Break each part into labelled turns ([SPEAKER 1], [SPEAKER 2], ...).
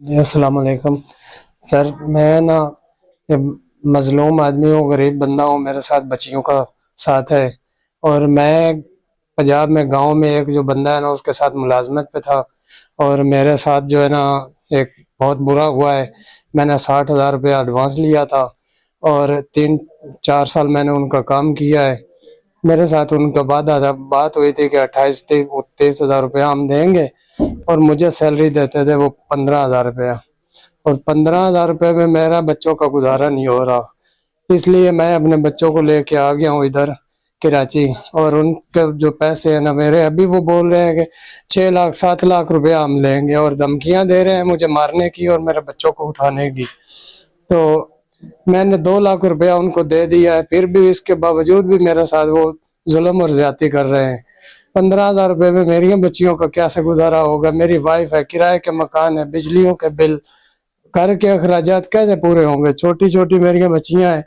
[SPEAKER 1] جی السلام علیکم سر، میں نا یہ مظلوم آدمی ہوں، غریب بندہ ہوں، میرے ساتھ بچیوں کا ساتھ ہے، اور میں پنجاب میں گاؤں میں ایک جو بندہ ہے نا اس کے ساتھ ملازمت پہ تھا، اور میرے ساتھ جو ہے نا ایک بہت برا ہوا ہے۔ میں نے 60,000 روپیہ ایڈوانس لیا تھا اور 3-4 سال میں نے ان کا کام کیا ہے۔ میرے ساتھ ان کا بات ہوئی تھی کہ 28-23 ہزار روپیہ ہم دیں گے، اور مجھے سیلری دیتے تھے وہ 15,000 روپیہ، اور 15,000 روپے میں میرا بچوں کا گزارا نہیں ہو رہا۔ اس لیے میں اپنے بچوں کو لے کے آ گیا ہوں ادھر کراچی، اور ان کے جو پیسے ہیں نا میرے، ابھی وہ بول رہے ہیں کہ 6 لاکھ 7 لاکھ روپیہ ہم لیں گے، اور دھمکیاں دے رہے ہیں مجھے مارنے کی اور میرے بچوں کو اٹھانے کی۔ تو میں نے 2 لاکھ روپیہ ان کو دے دیا ہے، پھر بھی اس کے باوجود بھی میرے ساتھ وہ ظلم اور زیادتی کر رہے ہیں۔ 15,000 روپے میں میری بچیوں کا کیسے گزارا ہوگا؟ میری وائف ہے، کرائے کے مکان ہے، بجلیوں کے بل، گھر کے اخراجات کیسے پورے ہوں گے؟ چھوٹی چھوٹی میری بچیاں ہیں،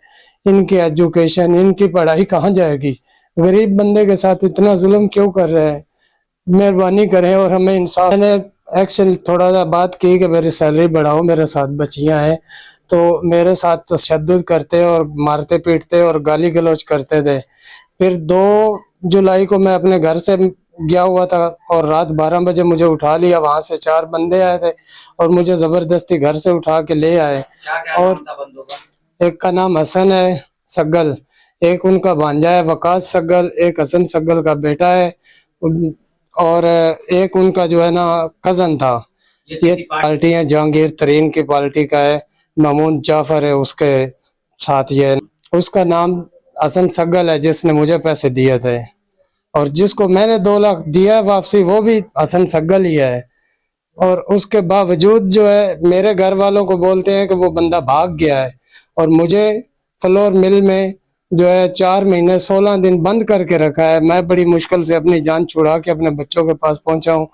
[SPEAKER 1] ان کی ایجوکیشن، ان کی پڑھائی کہاں جائے گی؟ غریب بندے کے ساتھ اتنا ظلم کیوں کر رہے ہیں؟ مہربانی کریں اور ہمیں انصاف۔ میں نے ایکشن تھوڑا سا بات کی کہ میری سیلری بڑھاؤ، میرے ساتھ بچیاں ہیں، تو میرے ساتھ تشدد کرتے اور مارتے پیٹتے اور گالی گلوچ کرتے تھے۔ پھر 2 جولائی کو میں اپنے گھر سے گیا ہوا تھا، اور رات 12 بجے مجھے اٹھا لیا، وہاں سے 4 بندے آئے تھے اور مجھے زبردستی گھر سے اٹھا کے لے آئے۔ اور ایک کا نام حسن ہے سگل، ایک ان کا بھانجا ہے وقاص سگل، ایک حسن سگل کا بیٹا ہے، اور ایک ان کا جو ہے نا کزن تھا۔ یہ پارٹی ہے، جہانگیر ترین کی پارٹی کا ہے، محمود جعفر ہے اس کے ساتھ۔ یہ اس کا نام حسن سگل ہے جس نے مجھے پیسے دیے تھے، اور جس کو میں نے 2 لاکھ دیا واپسی وہ بھی حسن سگل ہی ہے۔ اور اس کے باوجود جو ہے میرے گھر والوں کو بولتے ہیں کہ وہ بندہ بھاگ گیا ہے، اور مجھے فلور مل میں جو ہے 4 مہینے 16 دن بند کر کے رکھا ہے۔ میں بڑی مشکل سے اپنی جان چھڑا کے اپنے بچوں کے پاس پہنچا ہوں،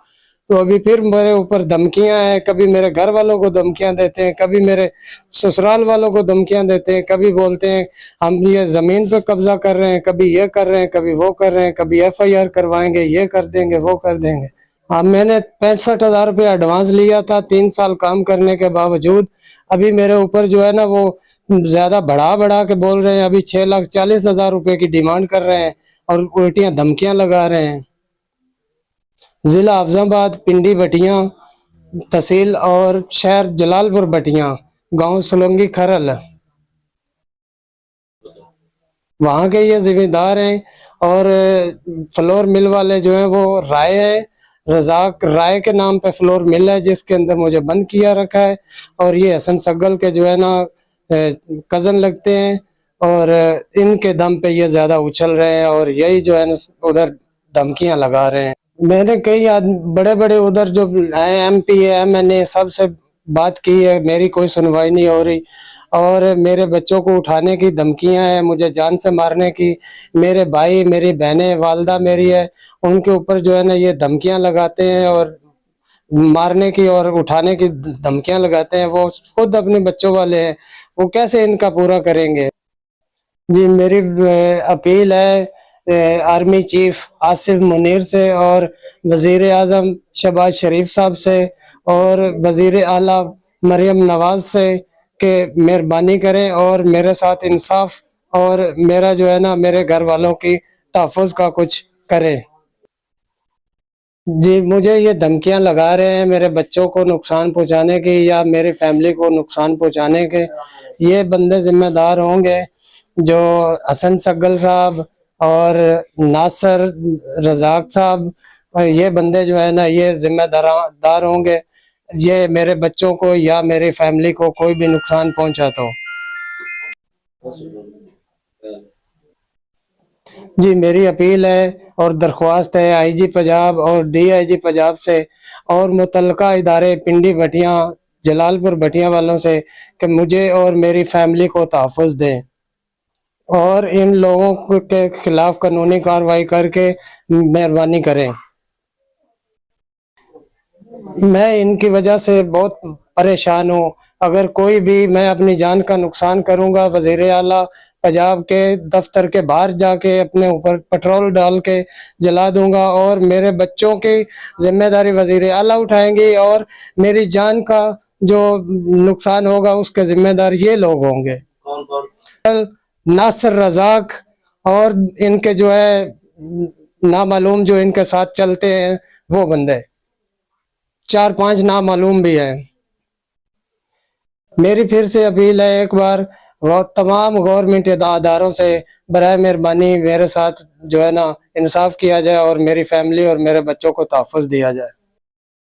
[SPEAKER 1] تو ابھی پھر میرے اوپر دھمکیاں ہیں، کبھی میرے گھر والوں کو دھمکیاں دیتے ہیں، کبھی میرے سسرال والوں کو دھمکیاں دیتے ہیں، کبھی بولتے ہیں ہم یہ زمین پہ قبضہ کر رہے ہیں، کبھی یہ کر رہے ہیں، کبھی وہ کر رہے ہیں، کبھی FIR کروائیں گے، یہ کر دیں گے، وہ کر دیں گے۔ ہاں، میں نے 65,000 روپیہ ایڈوانس لیا تھا 3 سال کام کرنے کے باوجود۔ ابھی میرے اوپر جو ہے نا وہ زیادہ بڑھا کے بول رہے ہیں، ابھی 6,40,000 روپے کی ڈیمانڈ کر رہے ہیں اور الٹیاں دھمکیاں لگا رہے ہیں۔ ضلع حفظ آباد، پنڈی بٹیاں تحصیل، اور شہر جلال پور بٹیاں، گاؤں سلونگی کھرل، وہاں کے یہ ذمہ دار ہیں۔ اور فلور مل والے جو ہیں وہ رائے ہے، رزاق رائے کے نام پہ فلور مل ہے جس کے اندر مجھے بند کیا رکھا ہے، اور یہ حسن سگل کے جو ہے نا کزن لگتے ہیں، اور ان کے دم پہ یہ زیادہ اچھل رہے ہیں، اور یہی جو ہے نا ادھر دھمکیاں لگا رہے ہیں۔ میں نے کئی بڑے بڑے ادھر جو ہیں MP ہے MNA سب سے بات کی ہے، میری کوئی سنوائی نہیں ہو رہی، اور میرے بچوں کو اٹھانے کی دھمکیاں ہیں، مجھے جان سے مارنے کی۔ میرے بھائی، میری بہنیں، والدہ میری ہے، ان کے اوپر جو ہے نا یہ دھمکیاں لگاتے ہیں، اور مارنے کی اور اٹھانے کی دھمکیاں لگاتے ہیں۔ وہ خود اپنے بچوں والے ہیں، وہ کیسے ان کا پورا کریں گے؟ جی، میری اپیل ہے آرمی چیف آصف منیر سے، اور وزیر اعظم شہباز شریف صاحب سے، اور وزیر اعلیٰ مریم نواز سے کہ مہربانی کریں اور میرے ساتھ انصاف، اور میرا جو ہے نا میرے گھر والوں کی تحفظ کا کچھ کریں۔ جی، مجھے یہ دھمکیاں لگا رہے ہیں میرے بچوں کو نقصان پہنچانے کی یا میری فیملی کو نقصان پہنچانے کے۔ یہ بندے ذمہ دار ہوں گے، جو حسن سگل صاحب اور ناصر رزاق صاحب، یہ بندے جو ہے نا یہ ذمہ دار ہوں گے، یہ میرے بچوں کو یا میری فیملی کو کوئی بھی نقصان پہنچا تو۔ جی، میری اپیل ہے اور درخواست ہے IG پنجاب اور DIG پنجاب سے، اور متعلقہ ادارے پنڈی بٹیاں، جلال پور بٹیاں والوں سے، کہ مجھے اور میری فیملی کو تحفظ دیں، اور ان لوگوں کے خلاف قانونی کارروائی کر کے مہربانی کریں۔ میں ان کی وجہ سے بہت پریشان ہوں، اگر کوئی بھی، میں اپنی جان کا نقصان کروں گا، وزیر اعلیٰ پنجاب کے دفتر کے باہر جا کے اپنے اوپر پٹرول ڈال کے جلا دوں گا، اور میرے بچوں کی ذمہ داری وزیر اعلیٰ اٹھائیں گی، اور میری جان کا جو نقصان ہوگا اس کے ذمہ دار یہ لوگ ہوں گے.
[SPEAKER 2] کون کون؟
[SPEAKER 1] ناصر رزاق اور ان کے جو ہے نامعلوم جو ان کے ساتھ چلتے ہیں وہ بندے 4-5 نامعلوم بھی ہیں. میری پھر سے اپیل ہے ایک بار وہ تمام گورنمنٹ اداروں سے برائے مہربانی میرے ساتھ جو ہے نا انصاف کیا جائے اور میری فیملی اور میرے بچوں کو تحفظ دیا جائے.